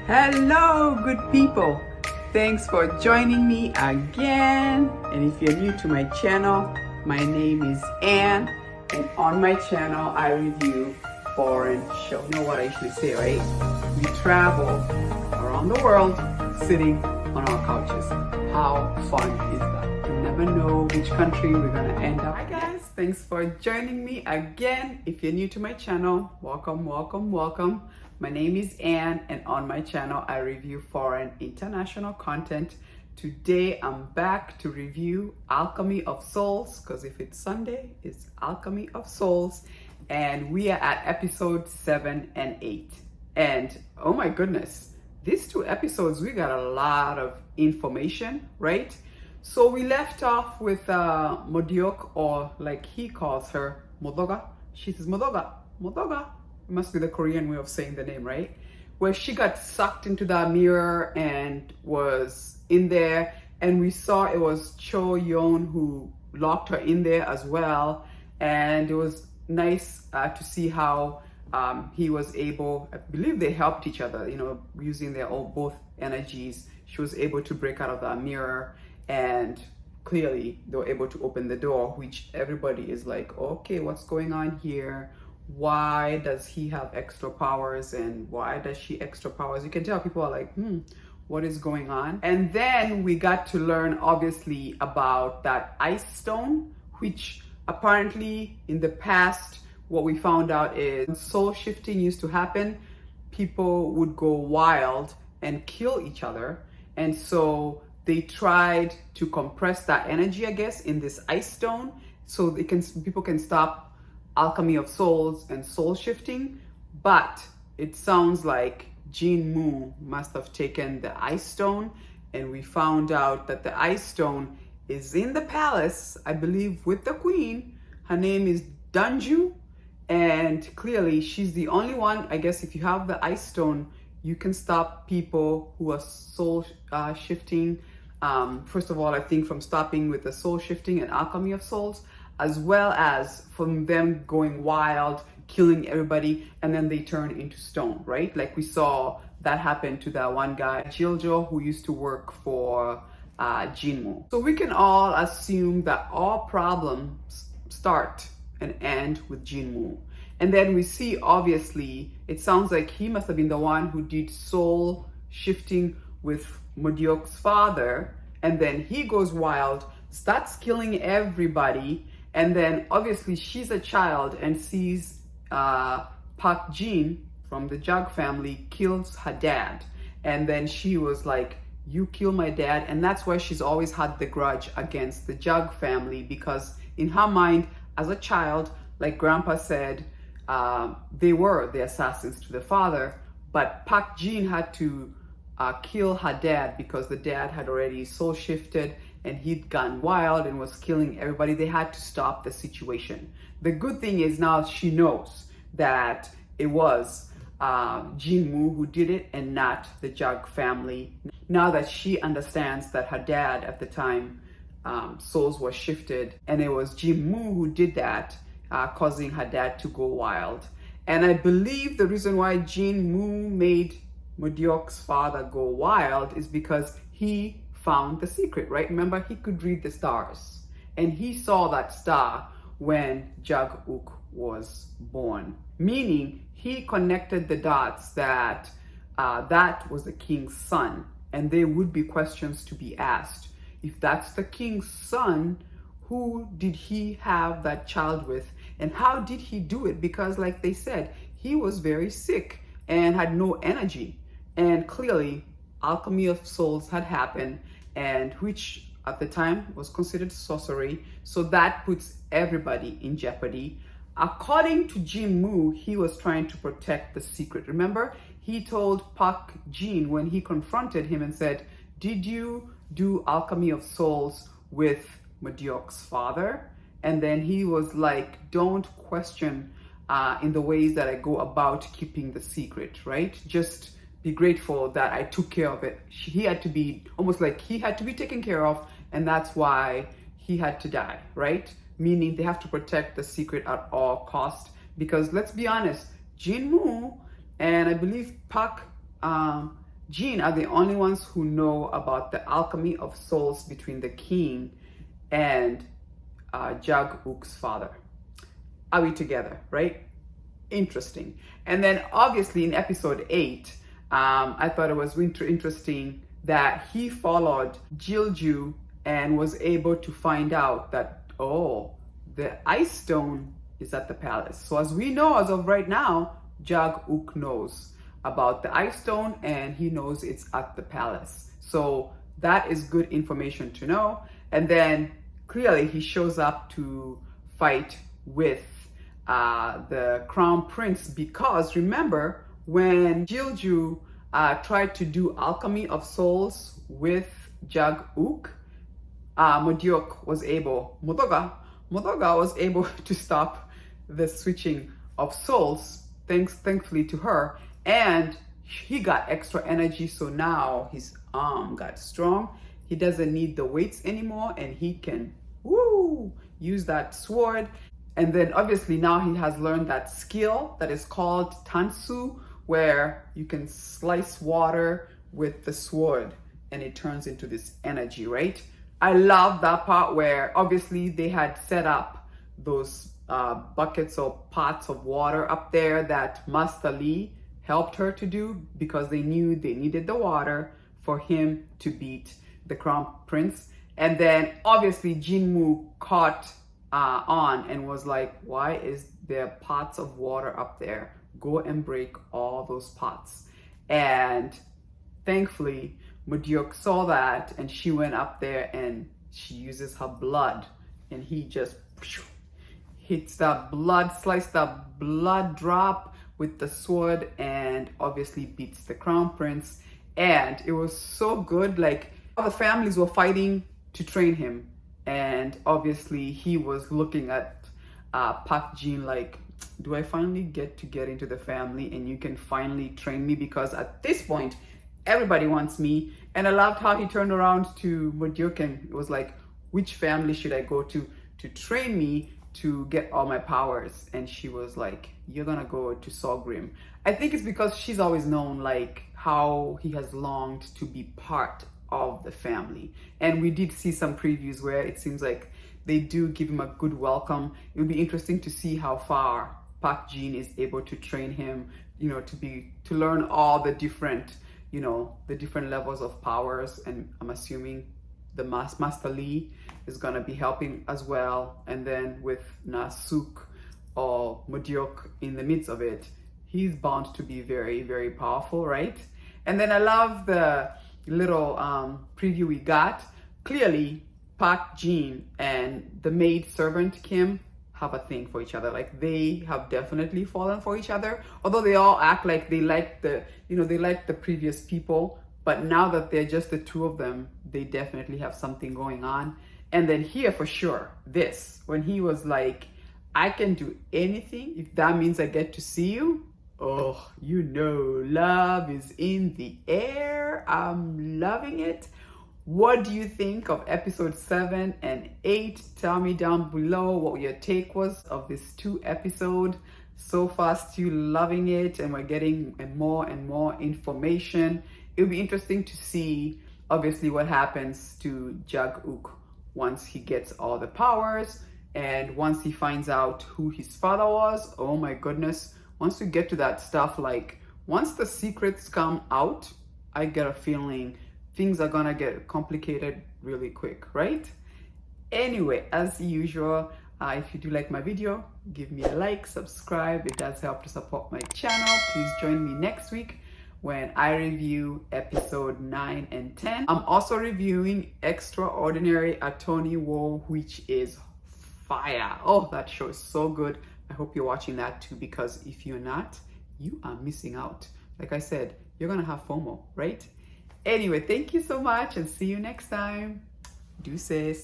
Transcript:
Hello, good people. Thanks for joining me again. And if you're new to my channel, my name is Anne, and on my channel, I review foreign shows. You know what I usually say, right? We travel around the world sitting on our couches. How fun is that? You never know which country we're gonna end up. Hi guys, thanks for joining me again. If you're new to my channel, welcome, welcome, welcome. My name is Anne, and on my channel, I review foreign international content. Today, I'm back to review Alchemy of Souls, because if it's Sunday, it's Alchemy of Souls, and we are at episode 7 and 8. And oh my goodness, these two episodes, we got a lot of information, right? So we left off with Modiok, or like he calls her, Modoga. She says, Modoga, Modoga. It must be the Korean way of saying the name, right? Where she got sucked into that mirror and was in there. And we saw it was Cho Yeon who locked her in there as well. And it was nice to see how he was able, I believe they helped each other, using their own both energies. She was able to break out of that mirror, and clearly they were able to open the door, which everybody is like, okay, what's going on here? Why does he have extra powers and why does she extra powers? You can tell people are like, what is going on? And then we got to learn obviously about that ice stone, which apparently in the past, what we found out is when soul shifting used to happen, people would go wild and kill each other. And so they tried to compress that energy, I guess, in this ice stone so people can stop Alchemy of Souls and soul shifting. But it sounds like Jin Moo must have taken the ice stone, and we found out that the ice stone is in the palace, I believe, with the queen. Her name is Danju, and clearly she's the only one. I guess if you have the ice stone, you can stop people who are soul shifting. First of all, I think from stopping with the soul shifting and Alchemy of Souls, as well as from them going wild, killing everybody, and then they turn into stone, right? Like we saw that happen to that one guy, Jiljo, who used to work for Jinmu. So we can all assume that all problems start and end with Jinmu. And then we see, obviously, it sounds like he must have been the one who did soul shifting with Modiok's father, and then he goes wild, starts killing everybody. And then obviously she's a child and sees Park Jin from the Jug family kills her dad. And then she was like, you kill my dad. And that's why she's always had the grudge against the Jug family, because in her mind as a child, like Grandpa said, they were the assassins to the father. But Park Jin had to kill her dad because the dad had already soul shifted and he'd gone wild and was killing everybody. They had to stop the situation. The good thing is now she knows that it was Jin Moo who did it and not the Jug family. Now that she understands that her dad at the time, souls were shifted, and it was Jin Moo who did that, causing her dad to go wild. And I believe the reason why Jin Moo made Modiok's father go wild is because he found the secret, right? Remember, he could read the stars, and he saw that star when Jug-uk was born, meaning he connected the dots that that was the king's son, and there would be questions to be asked. If that's the king's son, who did he have that child with, and how did he do it? Because like they said, he was very sick and had no energy, and clearly Alchemy of Souls had happened, and which at the time was considered sorcery. So that puts everybody in jeopardy. According to Jin Moo, he was trying to protect the secret. Remember, he told Park Jin when he confronted him and said, did you do Alchemy of Souls with Modiok's father? And then he was like, don't question in the ways that I go about keeping the secret, right? Just be grateful that I took care of it. He had to be almost like he had to be taken care of, and that's why he had to die, right? Meaning they have to protect the secret at all cost, because let's be honest, Jin Moo and I believe Park Jin are the only ones who know about the alchemy of souls between the king and Jag-uk's father. Are we together, right? Interesting. And then obviously in episode 8, I thought it was interesting that he followed Jilju and was able to find out that, oh, the ice stone is at the palace. So as we know, as of right now, Jag-uk knows about the ice stone and he knows it's at the palace. So that is good information to know. And then clearly he shows up to fight with the crown prince, because remember when Jilju tried to do Alchemy of Souls with Jag-uk, Modoka was able to stop the switching of souls, thankfully to her, and he got extra energy, so now his arm got strong. He doesn't need the weights anymore and he can use that sword. And then obviously now he has learned that skill that is called Tansu, where you can slice water with the sword and it turns into this energy, right? I love that part where obviously they had set up those buckets or pots of water up there that Master Lee helped her to do, because they knew they needed the water for him to beat the crown prince. And then obviously Jinmu caught on and was like, why is there pots of water up there? Go and break all those pots. And thankfully Modoka saw that and she went up there and she uses her blood and he just hits that blood, sliced that blood drop with the sword and obviously beats the crown prince. And it was so good. Like, all the families were fighting to train him, and obviously he was looking at Park Jin like, do I finally get into the family and you can finally train me? Because at this point everybody wants me. And I loved how he turned around to Modoka and it was like, which family should I go to train me to get all my powers? And she was like, you're gonna go to Solgrim. I think it's because she's always known like how he has longed to be part of the family. And we did see some previews where it seems like they do give him a good welcome. It would be interesting to see how far Park Jin is able to train him, you know, to learn all the different, you know, the different levels of powers. And I'm assuming the Master Lee is gonna be helping as well. And then with Nasuk or Modoka in the midst of it, he's bound to be very, very powerful, right? And then I love the little preview we got. Clearly Park Jin and the maid servant Kim have a thing for each other. Like, they have definitely fallen for each other, although they all act like they like the, you know, they like the previous people, but now that they're just the two of them, they definitely have something going on. And then here for sure, this, when he was like, I can do anything if that means I get to see you. Oh, you know, love is in the air. I'm loving it. What do you think of episode 7 and 8? Tell me down below what your take was of this 2 episode. So far, still loving it, and we're getting more and more information. It'll be interesting to see, obviously, what happens to Jag-uk once he gets all the powers, and once he finds out who his father was. Oh my goodness. Once we get to that stuff, like, once the secrets come out, I get a feeling things are gonna get complicated really quick, right? Anyway, as usual, if you do like my video, give me a like, subscribe. It does help to support my channel. Please join me next week when I review episode 9 and 10. I'm also reviewing Extraordinary Attorney War, which is fire. Oh, that show is so good. I hope you're watching that too, because if you're not, you are missing out. Like I said, you're gonna have FOMO, right? Anyway, thank you so much and see you next time. Deuces.